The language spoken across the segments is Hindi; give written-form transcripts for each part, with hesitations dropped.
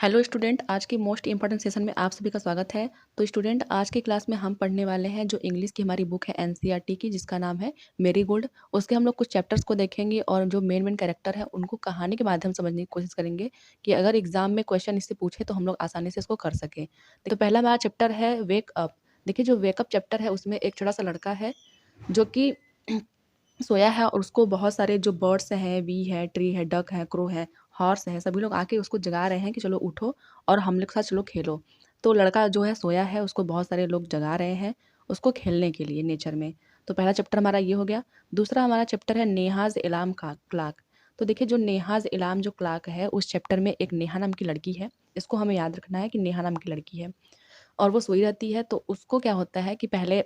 हेलो स्टूडेंट, आज की मोस्ट इंपॉर्टेंट सेशन में आप सभी का स्वागत है। तो स्टूडेंट, आज की क्लास में हम पढ़ने वाले हैं जो इंग्लिश की हमारी बुक है एनसीईआरटी की, जिसका नाम है मेरीगोल्ड। उसके हम लोग कुछ चैप्टर्स को देखेंगे और जो मेन कैरेक्टर है उनको कहानी के माध्यम से समझने की कोशिश करेंगे कि अगर एग्जाम में क्वेश्चन इससे पूछे तो हम लोग आसानी से इसको कर सकें। तो पहला हमारा चैप्टर है वेक अप। देखिए, जो वेकअप चैप्टर है उसमें एक छोटा सा लड़का है जो कि सोया है और उसको बहुत सारे जो बर्ड्स हैं, बी है, ट्री है, डक है, क्रो है, हॉर्स है, सभी लोग आके उसको जगा रहे हैं कि चलो उठो और हम लोग के साथ चलो खेलो। तो लड़का जो है सोया है, उसको बहुत सारे लोग जगा रहे हैं उसको खेलने के लिए नेचर में। तो पहला चैप्टर हमारा ये हो गया। दूसरा हमारा चैप्टर है नेहाज़ इलाम का क्लाक। तो देखिए, जो नेहाज़ इलाम जो क्लाक है उस चैप्टर में एक नेहा नाम की लड़की है। इसको हमें याद रखना है कि नेहा नाम की लड़की है और वो सोई रहती है। तो उसको क्या होता है कि पहले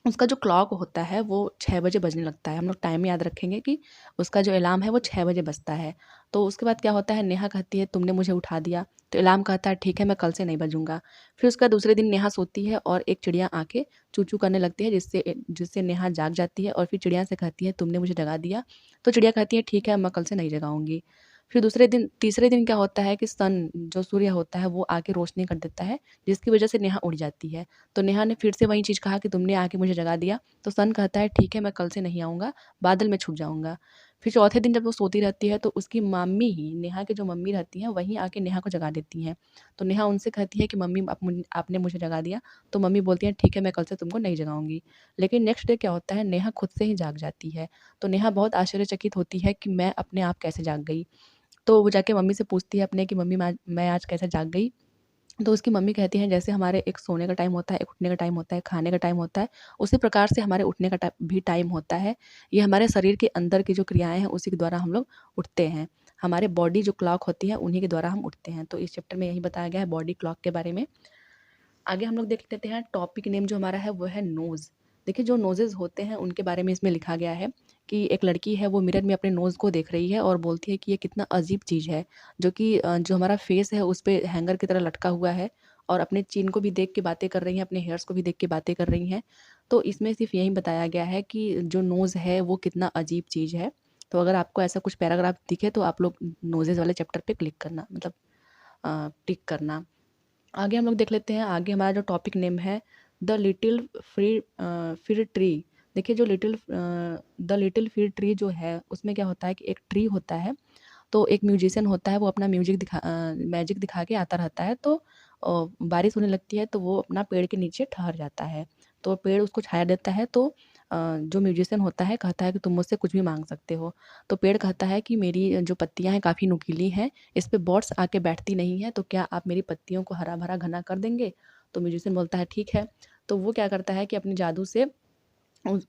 उसका जो क्लॉक होता है वो 6 बजे बजने लगता है। हम लोग टाइम याद रखेंगे कि उसका जो अलार्म है वो 6 बजे बजता है। तो उसके बाद क्या होता है, नेहा कहती है तुमने मुझे उठा दिया। तो अलार्म कहता है ठीक है, मैं कल से नहीं बजूँगा। फिर उसका दूसरे दिन नेहा सोती है और एक चिड़िया आके चू-चू करने लगती है, जिससे जिससे नेहा जाग जाती है और फिर चिड़िया से कहती है तुमने मुझे जगा दिया। तो चिड़िया कहती है ठीक है, मैं कल से नहीं जगाऊँगी। फिर दूसरे दिन तीसरे दिन क्या होता है कि सन जो सूर्य होता है वो आके रोशनी कर देता है, जिसकी वजह से नेहा उड़ जाती है। तो नेहा ने फिर से वही चीज़ कहा कि तुमने आके मुझे जगा दिया। तो सन कहता है ठीक है, मैं कल से नहीं आऊँगा, बादल में छुप जाऊँगा। फिर चौथे दिन जब वो सोती रहती है तो उसकी मम्मी ही, नेहा की जो मम्मी रहती हैं, वही आके नेहा को जगा देती हैं। तो नेहा उनसे कहती है कि मम्मी आपने मुझे जगा दिया। तो मम्मी बोलती हैं ठीक है, मैं कल से तुमको नहीं जगाऊँगी। लेकिन नेक्स्ट डे क्या होता है, नेहा खुद से ही जाग जाती है। तो नेहा बहुत आश्चर्यचकित होती है कि मैं अपने आप कैसे जाग गई। तो वो जाके मम्मी से पूछती है अपने कि मम्मी मैं आज कैसे जाग गई? तो उसकी मम्मी कहती हैं जैसे हमारे एक सोने का टाइम होता है, एक उठने का टाइम होता है, खाने का टाइम होता है, उसी प्रकार से हमारे उठने का भी टाइम होता है। ये हमारे शरीर के अंदर की जो क्रियाएँ हैं उसी के द्वारा हम लोग उठते हैं। हमारे बॉडी जो क्लॉक होती है उन्हीं के द्वारा हम उठते हैं। तो इस चैप्टर में यही बताया गया है बॉडी क्लॉक के बारे में। आगे हम लोग देख लेते हैं, टॉपिक नेम जो हमारा है वो है नोज़। देखिए, जो नोज़ेज़ होते हैं उनके बारे में इसमें लिखा गया है कि एक लड़की है वो मिरर में अपने नोज़ को देख रही है और बोलती है कि ये कितना अजीब चीज़ है, जो कि जो हमारा फेस है उस पे हैंगर की तरह लटका हुआ है और अपने चिन को भी देख के बातें कर रही हैं, अपने हेयर्स को भी देख के बातें कर रही हैं। तो इसमें सिर्फ़ यही बताया गया है कि जो नोज़ है वो कितना अजीब चीज़ है। तो अगर आपको ऐसा कुछ पैराग्राफ दिखे तो आप लोग नोज़ेज़ वाले चैप्टर पे क्लिक करना, मतलब टिक करना। आगे हम लोग देख लेते हैं, आगे हमारा जो टॉपिक नेम है द लिटिल फिर ट्री। देखिए, जो द लिटिल फिर ट्री जो है उसमें क्या होता है कि एक ट्री होता है। तो एक म्यूजिशियन होता है, वो अपना मैजिक दिखा के आता रहता है। तो बारिश होने लगती है तो वो अपना पेड़ के नीचे ठहर जाता है। तो पेड़ उसको छाया देता है। तो जो म्यूजिशियन होता है कहता है कि तुम मुझसे कुछ भी मांग सकते हो। तो पेड़ कहता है कि मेरी जो पत्तियां हैं काफ़ी नुकीली हैं, इस पे बर्ड्स आके बैठती नहीं हैं, तो क्या आप मेरी पत्तियों को हरा भरा घना कर देंगे? तो म्यूजिशियन बोलता है ठीक है। तो वो क्या करता है कि अपने जादू से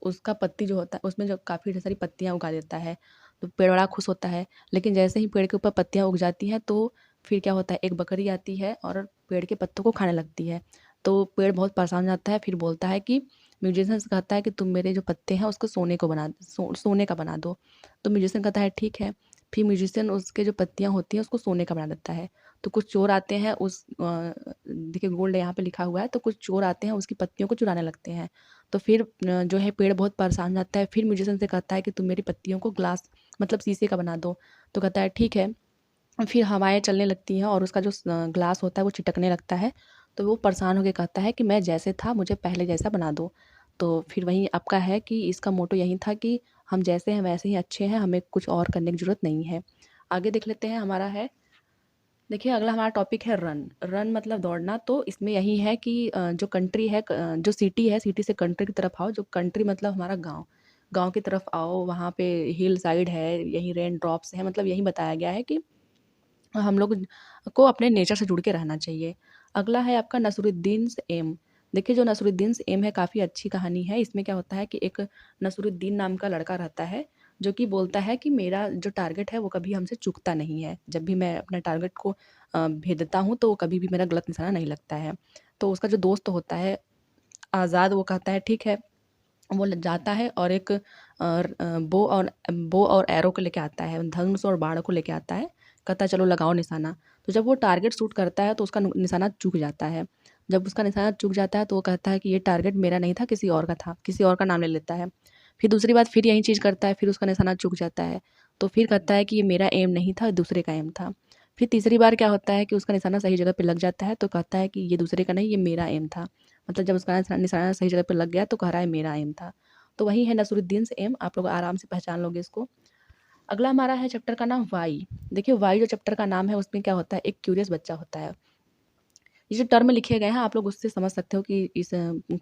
उसका पत्ती जो होता है उसमें जो काफ़ी ढेर सारी पत्तियाँ उगा देता है। तो पेड़ बड़ा खुश होता है। लेकिन जैसे ही पेड़ के ऊपर पत्तियाँ उग जाती हैं तो फिर क्या होता है, एक बकरी आती है और पेड़ के पत्तों को खाने लगती है। तो पेड़ बहुत परेशान हो जाता है, फिर बोलता है कि म्यूजिशियन से कहता है कि तुम मेरे जो पत्ते हैं उसको सोने का बना दो। तो म्यूजिशियन कहता है ठीक है। फिर म्यूजिशियन उसके जो पत्तियाँ होती हैं उसको सोने का बना देता है। तो कुछ चोर आते हैं देखिए गोल्ड यहाँ पे लिखा हुआ है, तो कुछ चोर आते हैं उसकी पत्तियों को चुराने लगते हैं। तो फिर जो है पेड़ बहुत परेशान हो जाता है। फिर म्यूजिशियन से कहता है कि तुम मेरी पत्तियों को ग्लास, मतलब शीशे का बना दो। तो कहता है ठीक है। फिर हवाएँ चलने लगती हैं और उसका जो ग्लास होता है वो चिटकने लगता है। तो वो परेशान होके कहता है कि मैं जैसे था मुझे पहले जैसा बना दो। तो फिर वही आपका है कि इसका मोटो यही था कि हम जैसे हैं वैसे ही अच्छे हैं, हमें कुछ और करने की ज़रूरत नहीं है। आगे देख लेते हैं, हमारा है, देखिए अगला हमारा टॉपिक है रन। रन मतलब दौड़ना। तो इसमें यही है कि जो कंट्री है, जो सिटी है, सिटी से कंट्री की तरफ आओ। जो कंट्री मतलब हमारा गाँव, गाँव की तरफ आओ। वहाँ पे हिल साइड है, यहीं रेन ड्रॉप्स हैं, मतलब यही बताया गया है कि हम लोग को अपने नेचर से जुड़ के रहना चाहिए। अगला है आपका नसरुद्दीन्स एम। देखिए, जो नसरुद्दीन्स एम है काफ़ी अच्छी कहानी है। इसमें क्या होता है कि एक नसरुद्दीन नाम का लड़का रहता है जो कि बोलता है कि मेरा जो टारगेट है वो कभी हमसे चूकता नहीं है। जब भी मैं अपने टारगेट को भेदता हूँ तो कभी भी मेरा गलत निशाना नहीं लगता है। तो उसका जो दोस्त होता है आज़ाद, वो कहता है ठीक है। वो जाता है और एक बो और एरो को लेके आता है, धनुष और बाण को लेके आता है। कहता है चलो लगाओ निशाना। तो जब वो टारगेट शूट करता है तो उसका निशाना चूक जाता है। जब उसका निशाना चूक जाता है तो वो कहता है कि ये टारगेट मेरा नहीं था, किसी और का था, किसी और का नाम ले लेता है। फिर दूसरी बार फिर यही चीज़ करता है, फिर उसका निशाना चूक जाता है। तो फिर कहता है कि ये मेरा एम नहीं था, दूसरे का एम था। फिर तीसरी बार क्या होता है कि उसका निशाना सही जगह पे लग जाता है, तो कहता है कि ये दूसरे का नहीं, ये मेरा एम था। मतलब जब उसका निशाना सही जगह पे लग गया तो कह रहा है मेरा एम था। तो वही है नसरुद्दीन से एम, आप लोग आराम से पहचान लोगे इसको। अगला हमारा है चैप्टर का नाम वाई। देखिए वाई जो चैप्टर का नाम है उसमें क्या होता है, एक क्यूरियस बच्चा होता है। ये जो टर्म लिखे गए हैं आप लोग उससे समझ सकते हो कि इस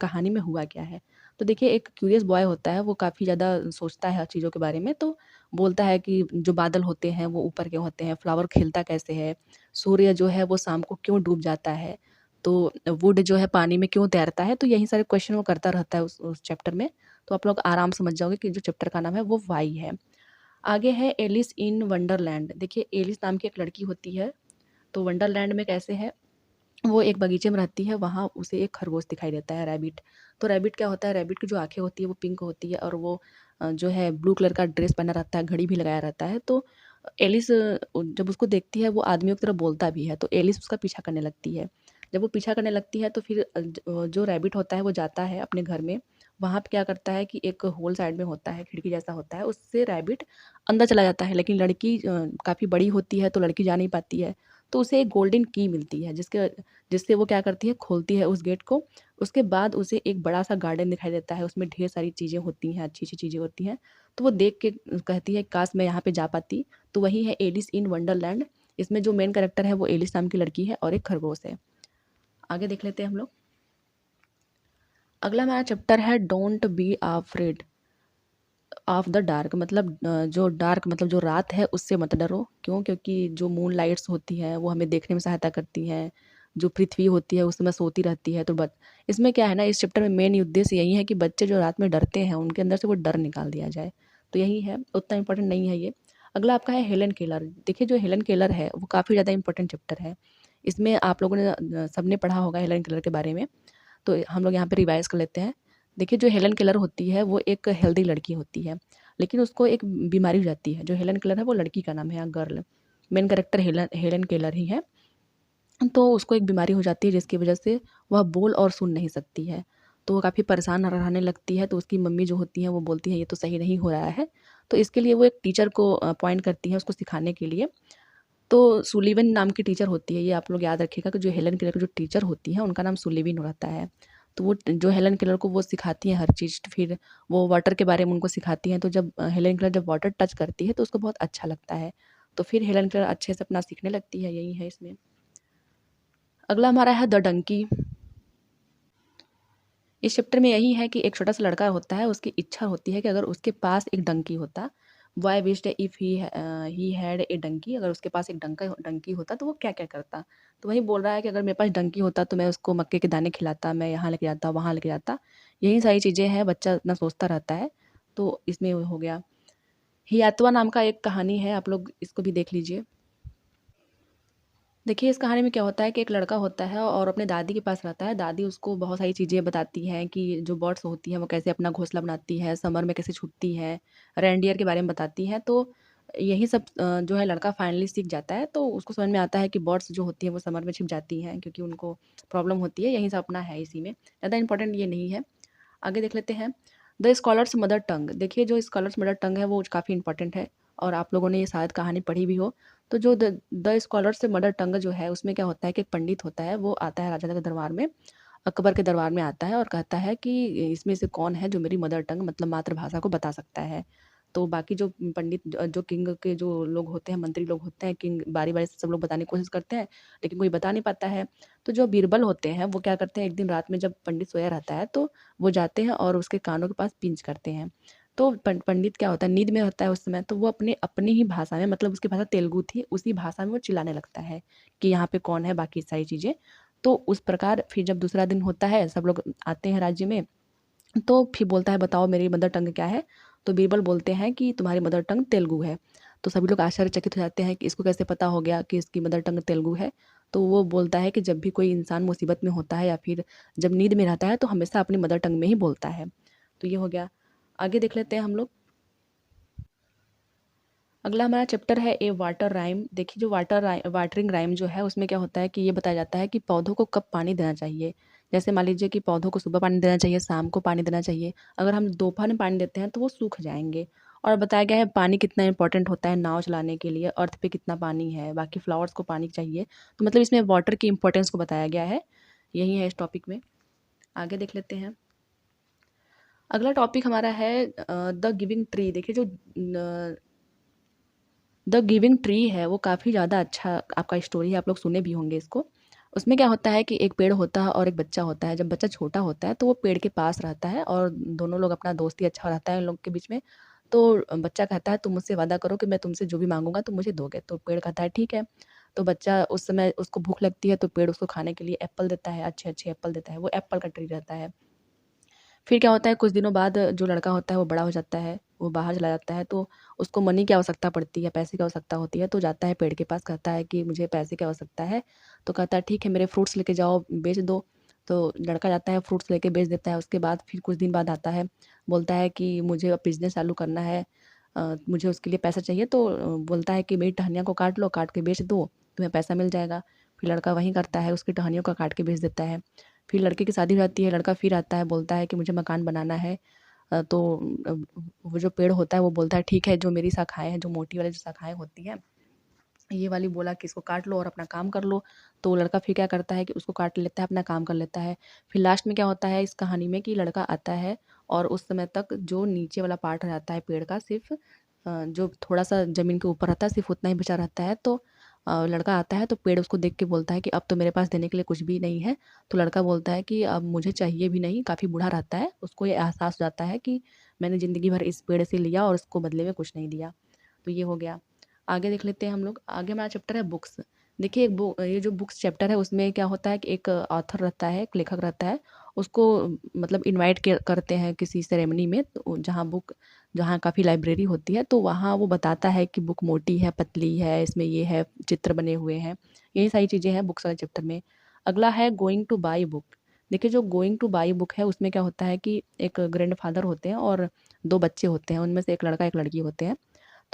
कहानी में हुआ क्या है। तो देखिए एक क्यूरियस बॉय होता है, वो काफ़ी ज़्यादा सोचता है हर चीज़ों के बारे में, तो बोलता है कि जो बादल होते हैं वो ऊपर क्यों होते हैं, फ्लावर खिलता कैसे है, सूर्य जो है वो शाम को क्यों डूब जाता है, तो वुड जो है पानी में क्यों तैरता है। तो यही सारे क्वेश्चन वो करता रहता है उस चैप्टर में। तो आप लोग आराम समझ जाओगे कि जो चैप्टर का नाम है वो वाई है। आगे है एलिस इन वंडरलैंड। देखिए एलिस नाम की एक लड़की होती है, तो वंडरलैंड में कैसे है, वो एक बगीचे में रहती है, वहाँ उसे एक खरगोश दिखाई देता है, रैबिट। तो रैबिट क्या होता है, रैबिट की जो आँखें होती है वो पिंक होती है और वो जो है ब्लू कलर का ड्रेस पहना रहता है, घड़ी भी लगाया रहता है। तो एलिस जब उसको देखती है वो आदमियों की तरह बोलता भी है, तो एलिस उसका पीछा करने लगती है। जब वो पीछा करने लगती है तो फिर जो रैबिट होता है वो जाता है अपने घर में। वहाँ पे क्या करता है कि एक होल साइड में होता है, खिड़की जैसा होता है, उससे रैबिट अंदर चला जाता है। लेकिन लड़की काफ़ी बड़ी होती है तो लड़की जा नहीं पाती है। तो उसे एक गोल्डन की मिलती है जिससे वो क्या करती है, खोलती है उस गेट को। उसके बाद उसे एक बड़ा-सा गार्डन दिखाई देता है, उसमें ढेर सारी चीज़ें होती हैं, अच्छी-अच्छी चीज़ें होती हैं। तो वो देख के कहती है काश मैं यहाँ पे जा पाती। तो वही है एलिस इन वंडरलैंड। इसमें जो मेन कैरेक्टर है वो एलिस नाम की लड़की है और एक खरगोश है। आगे देख लेते हैं हम लोग। अगला हमारा चैप्टर है don't be afraid of the dark. मतलब जो डार्क मतलब जो रात है उससे मत डरो। क्यों? क्योंकि जो मून लाइट्स होती हैं वो हमें देखने में सहायता करती हैं। जो पृथ्वी होती है उस समय सोती रहती है। तो बच इसमें क्या है ना, इस चैप्टर में मेन उद्देश्य यही है कि बच्चे जो रात में डरते हैं उनके अंदर से वो डर निकाल दिया जाए। तो यही है, उतना इम्पोर्टेंट नहीं है ये। अगला आपका है हेलन केलर। देखिए जो हेलन केलर है वो काफ़ी ज़्यादा इम्पोर्टेंट चैप्टर है। इसमें आप लोगों ने सबने पढ़ा होगा हेलन केलर के बारे में। तो हम लोग यहाँ पे रिवाइज़ कर लेते हैं। देखिए जो हेलन केलर होती है वो एक हेल्दी लड़की होती है, लेकिन उसको एक बीमारी हो जाती है। जो हेलन केलर है वो लड़की का नाम है या girl, main character Helen Helen Keller ही है। तो उसको एक बीमारी हो जाती है जिसकी वजह से वह बोल और सुन नहीं सकती है। तो वो काफ़ी परेशान रहने लगती है, तो उसकी मम्मी जो होती हैं वो बोलती हैं ये तो सही नहीं हो रहा है। तो इसके लिए वो एक टीचर को अपॉइंट करती हैं उसको सिखाने के लिए। तो सुलीवन नाम की टीचर होती है, ये आप लोग याद रखिएगा कि जो हेलन केलर की जो टीचर होती हैं उनका नाम सुलीवन रहता है। तो वो जो हेलन केलर को वो सिखाती हैं हर चीज़। फिर वो वाटर के बारे में उनको सिखाती हैं, तो जब हेलन केलर जब वाटर टच करती है तो उसको बहुत अच्छा लगता है। तो फिर हेलन केलर अच्छे से अपना सीखने लगती है, यही है इसमें। अगला हमारा है द डंकी। इस चैप्टर में यही है कि एक छोटा सा लड़का होता है, उसकी इच्छा होती है कि अगर उसके पास एक डंकी होता, why wished if he had a donkey. अगर उसके पास एक डंकी होता तो वो क्या-क्या करता। तो वही बोल रहा है कि अगर मेरे पास डंकी होता तो मैं उसको मक्के के दाने खिलाता, मैं यहाँ लेके जाता, वहाँ लेके जाता। यही सारी चीज़ें हैं, बच्चा इतना सोचता रहता है। तो इसमें वो हो गया। हियातवा नाम का एक कहानी है, आप लोग इसको भी देख लीजिए। देखिए, इस कहानी में क्या होता है कि एक लड़का होता है और अपने दादी के पास रहता है। दादी उसको बहुत सारी चीज़ें बताती हैं कि जो बर्ड्स होती हैं, वो कैसे अपना घोंसला बनाती है, समर में कैसे छुपती हैं, रेनडियर के बारे में बताती हैं। तो यही सब जो है लड़का फाइनली सीख जाता है, तो उसको समझ में आता है कि बर्ड्स जो होती हैं, वो समर में छिप जाती हैं क्योंकि उनको प्रॉब्लम होती है। यही सब अपना है इसी में, ज़्यादा इम्पोर्टेंट ये नहीं है। आगे देख लेते हैं, द स्कॉलर्स मदर टंग। देखिए, जो स्कॉलर्स मदर टंग है, वो काफ़ी इम्पोर्टेंट है और आप लोगों ने ये शायद कहानी पढ़ी भी हो। तो जो द स्कॉलर्स मदर टंग जो है, उसमें क्या होता है कि एक पंडित होता है, वो आता है राजा के दरबार में, अकबर के दरबार में आता है और कहता है कि इसमें से कौन है जो मेरी मदर टंग मतलब मातृभाषा को बता सकता है। तो बाकी जो पंडित जो किंग के जो लोग होते हैं, मंत्री लोग होते हैं, किंग बारी-बारी से सब लोग बताने की कोशिश करते हैं, लेकिन कोई बता नहीं पाता है। तो जो बीरबल होते हैं, वो क्या करते हैं, एक दिन रात में जब पंडित सोया रहता है, तो वो जाते हैं और उसके कानों के पास पिंच करते हैं। तो पंडित क्या होता है, नींद में होता है उस समय, तो वो अपनी ही भाषा में, मतलब उसकी भाषा तेलुगु थी, उसी भाषा में वो चिल्लाने लगता है कि यहाँ पे कौन है, बाकी सारी चीज़ें। तो उस प्रकार फिर जब दूसरा दिन होता है, सब लोग आते हैं राज्य में, तो फिर बोलता है बताओ मेरी मदर टंग क्या है? तो बीरबल बोलते हैं कि तुम्हारी मदर टंग तेलुगु है। तो सभी लोग आश्चर्यचकित हो जाते हैं कि इसको कैसे पता हो गया कि इसकी मदर टंग तेलुगु है? तो वो बोलता है कि जब भी कोई इंसान मुसीबत में होता है या फिर जब नींद में रहता है तो हमेशा अपनी मदर टंग में ही बोलता है। तो ये हो गया। आगे देख लेते हैं हम लोग। अगला हमारा चैप्टर है ए वाटर राइम। देखिए जो वाटरिंग राइम जो है उसमें क्या होता है कि ये बताया जाता है कि पौधों को कब पानी देना चाहिए। जैसे मान लीजिए कि पौधों को सुबह पानी देना चाहिए, शाम को पानी देना चाहिए। अगर हम दोपहर में पानी देते हैं तो वो सूख जाएँगे और बताया गया है पानी कितना इंपॉर्टेंट होता है नाव चलाने के लिए, अर्थ पे कितना पानी है, बाकी फ्लावर्स को पानी चाहिए। तो मतलब इसमें वाटर की इंपॉर्टेंस को बताया गया है। यही है इस टॉपिक में। आगे देख लेते हैं। अगला टॉपिक हमारा है द गिविंग ट्री। देखिए जो द गिविंग ट्री है वो काफ़ी ज़्यादा अच्छा आपका स्टोरी है, आप लोग सुने भी होंगे इसको। उसमें क्या होता है कि एक पेड़ होता है और एक बच्चा होता है। जब बच्चा छोटा होता है तो वो पेड़ के पास रहता है और दोनों लोग अपना दोस्ती अच्छा रहता है इन लोग के बीच में। तो बच्चा कहता है तुम मुझसे वादा करो कि मैं तुमसे जो भी मांगूंगा तुम मुझे दोगे। तो पेड़ कहता है ठीक है। तो बच्चा उस समय उसको भूख लगती है तो पेड़ उसको खाने के लिए एप्पल देता है, अच्छे अच्छे एप्पल देता है। वो एप्पल का ट्री रहता है। फिर क्या होता है कुछ दिनों बाद जो लड़का होता है वो बड़ा हो जाता है, वो बाहर चला जाता है। तो उसको मनी की आवश्यकता पड़ती है, पैसे की आवश्यकता होती है। तो जाता है पेड़ के पास, कहता है कि मुझे पैसे की आवश्यकता है। तो कहता है ठीक है मेरे फ्रूट्स लेके जाओ बेच दो। तो लड़का जाता है फ्रूट्स लेके बेच देता है। उसके बाद फिर कुछ दिन बाद आता है, बोलता है कि मुझे अब बिज़नेस चालू करना है, मुझे उसके लिए पैसा चाहिए। तो बोलता है कि मेरी टहनियों को काट लो, काट के बेच दो, तुम्हें पैसा मिल जाएगा। फिर लड़का वही करता है, उसकी टहनियों को काट के बेच देता है। फिर लड़के की शादी हो जाती है, लड़का फिर आता है, बोलता है कि मुझे मकान बनाना है। तो अ, वो जो पेड़ होता है वो बोलता है ठीक है जो मेरी शाखाएँ हैं, जो मोटी वाली जो शाखाएँ होती हैं, ये वाली बोला कि इसको काट लो और अपना काम कर लो। तो लड़का फिर क्या करता है कि उसको काट लेता है, अपना काम कर लेता है। फिर लास्ट में क्या होता है इस कहानी में कि लड़का आता है और उस समय तक जो नीचे वाला पार्ट रहता है पेड़ का, सिर्फ़ जो थोड़ा-सा ज़मीन के ऊपर रहता है, सिर्फ़ उतना ही बचा रहता है। तो लड़का आता है तो पेड़ उसको देख के बोलता है कि अब तो मेरे पास देने के लिए कुछ भी नहीं है। तो लड़का बोलता है कि अब मुझे चाहिए भी नहीं, काफ़ी बूढ़ा रहता है। उसको ये एहसास हो जाता है कि मैंने ज़िंदगी भर इस पेड़ से लिया और उसको बदले में कुछ नहीं दिया। तो ये हो गया। आगे देख लेते हैं हम लोग। आगे हमारा चैप्टर है बुक्स। देखिए ये जो बुक्स चैप्टर है उसमें क्या होता है कि एक ऑथर रहता है, एक लेखक रहता है। उसको मतलब इनवाइट करते हैं किसी सेरेमनी में, तो जहाँ काफ़ी लाइब्रेरी होती है तो वहाँ वो बताता है कि बुक मोटी है, पतली है, इसमें ये है, चित्र बने हुए हैं। यही सारी चीज़ें हैं बुक्स वाले चैप्टर में। अगला है गोइंग टू बाय बुक। देखिए जो गोइंग टू बाय बुक है उसमें क्या होता है कि एक ग्रैंडफ़ादर होते हैं और 2 बच्चे होते हैं, उनमें से एक लड़का, एक लड़की होते हैं।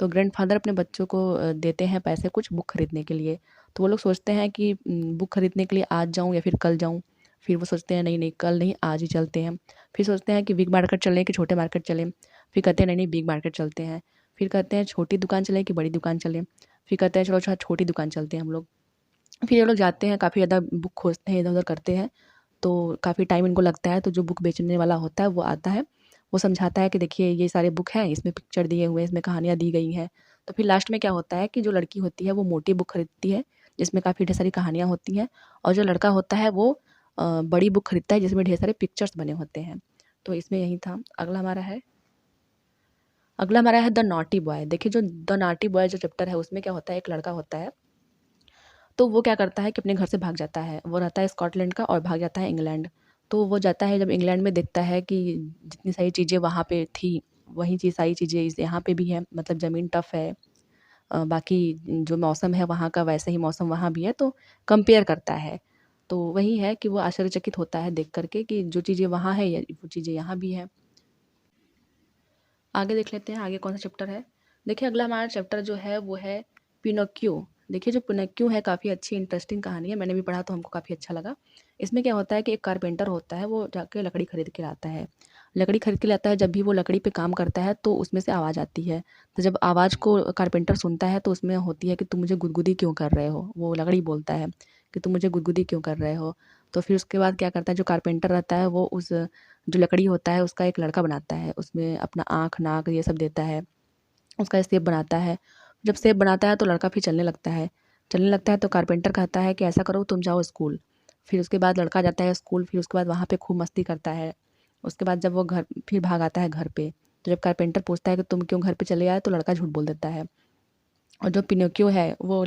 तो ग्रैंडफ़ादर अपने बच्चों को देते हैं पैसे कुछ बुक खरीदने के लिए। तो वो लोग सोचते हैं कि बुक खरीदने के लिए आज जाऊँ या फिर कल जाऊँ? फिर वो सोचते हैं नहीं, नहीं कल नहीं आज ही चलते हैं। फिर सोचते हैं कि बिग मार्केट चलें कि छोटे मार्केट चलें? फिर कहते हैं नहीं, नहीं बिग मार्केट चलते हैं। फिर कहते हैं छोटी दुकान चलें कि बड़ी दुकान चलें? फिर कहते हैं चलो अच्छा छोटी दुकान चलते हैं हम लोग। फिर ये लोग जाते हैं, काफ़ी ज़्यादा बुक खोजते हैं, इधर-उधर करते हैं। तो काफ़ी टाइम इनको लगता है, तो जो बुक बेचने वाला होता है वो आता है। वो समझाता है कि देखिए ये सारे बुक हैं, इसमें पिक्चर दिए हुए हैं, इसमें कहानियाँ दी गई हैं। तो फिर लास्ट में क्या होता है कि जो लड़की होती है वो मोटी बुक खरीदती है, जिसमें काफ़ी ढेर सारी कहानियाँ होती हैं, और जो लड़का होता है वो बड़ी बुक खरीदता है जिसमें ढेर सारे पिक्चर्स बने होते हैं। तो इसमें यही था। अगला हमारा है द नॉटी बॉय। देखिए जो द नॉटी बॉय जो चैप्टर है उसमें क्या होता है, एक लड़का होता है, तो वो क्या करता है कि अपने घर से भाग जाता है। वो रहता है स्कॉटलैंड का और भाग जाता है इंग्लैंड। तो वो जाता है, जब इंग्लैंड में देखता है कि जितनी सारी चीज़ें वहाँ पे थी, वही चीज़ सारी चीज़ें इस यहाँ पे भी हैं। मतलब ज़मीन टफ़ है, बाकी जो मौसम है वहाँ का वैसा ही मौसम वहाँ भी है, तो कंपेयर करता है। तो वही है कि वो आश्चर्यचकित होता है देख कर के कि जो चीज़ें वहाँ हैं ये वो चीज़ें यहाँ भी हैं। आगे देख लेते हैं आगे कौन सा चैप्टर है। देखिए अगला हमारा चैप्टर जो है वो है पिनोक्यू। देखिए जो पिनोक्यू है काफ़ी अच्छी इंटरेस्टिंग कहानी है, मैंने भी पढ़ा तो हमको काफ़ी अच्छा लगा। इसमें क्या होता है कि एक कारपेंटर होता है, वो जाके लकड़ी खरीद के लाता है। लकड़ी खरीद के लाता है, जब भी वो लकड़ी पे काम करता है तो उसमें से आवाज़ आती है। तो जब आवाज़ को कारपेंटर सुनता है तो उसमें होती है कि तुम मुझे गुदगुदी क्यों कर रहे हो? वो लकड़ी बोलता है कि तुम मुझे गुदगुदी क्यों कर रहे हो? तो फिर उसके बाद क्या करता है जो कारपेंटर रहता है वो उस जो लकड़ी होता है उसका एक लड़का बनाता है, उसमें अपना आँख, नाक ये सब देता है, उसका शेप बनाता है। जब शेप बनाता है तो लड़का फिर चलने लगता है। चलने लगता है तो कारपेंटर कहता है कि ऐसा करो तुम जाओ स्कूल। फिर उसके बाद लड़का जाता है स्कूल, फिर उसके बाद वहाँ पे खूब मस्ती करता है। उसके बाद जब वो घर फिर भाग आता है घर पे, तो जब कारपेंटर पूछता है कि तुम क्यों घर पे चले आए? तो लड़का झूठ बोल देता है। और जो पिनोक्यू है वो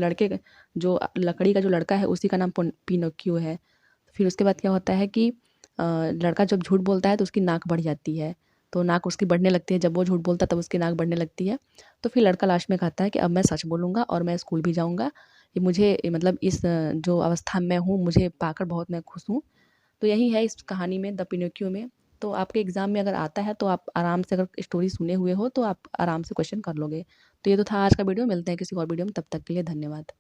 जो लकड़ी का जो लड़का है उसी का नाम पिनोक्यू है। फिर उसके बाद क्या होता है कि लड़का जब झूठ बोलता है तो उसकी नाक बढ़ जाती है। तो नाक उसकी बढ़ने लगती है, जब वो झूठ बोलता है तब उसकी नाक बढ़ने लगती है। तो फिर लड़का लास्ट में कहता है कि अब मैं सच बोलूँगा और मैं स्कूल भी जाऊँगा। ये मुझे मतलब इस जो अवस्था में मैं हूँ मुझे पाकर बहुत मैं खुश हूँ। तो यही है इस कहानी में, द पिनोक्यू में। तो आपके एग्ज़ाम में अगर आता है तो आप आराम से, अगर स्टोरी सुने हुए हो तो आप आराम से क्वेश्चन कर लोगे। तो ये तो था आज का वीडियो, मिलते हैं किसी और वीडियो में, तब तक के लिए धन्यवाद।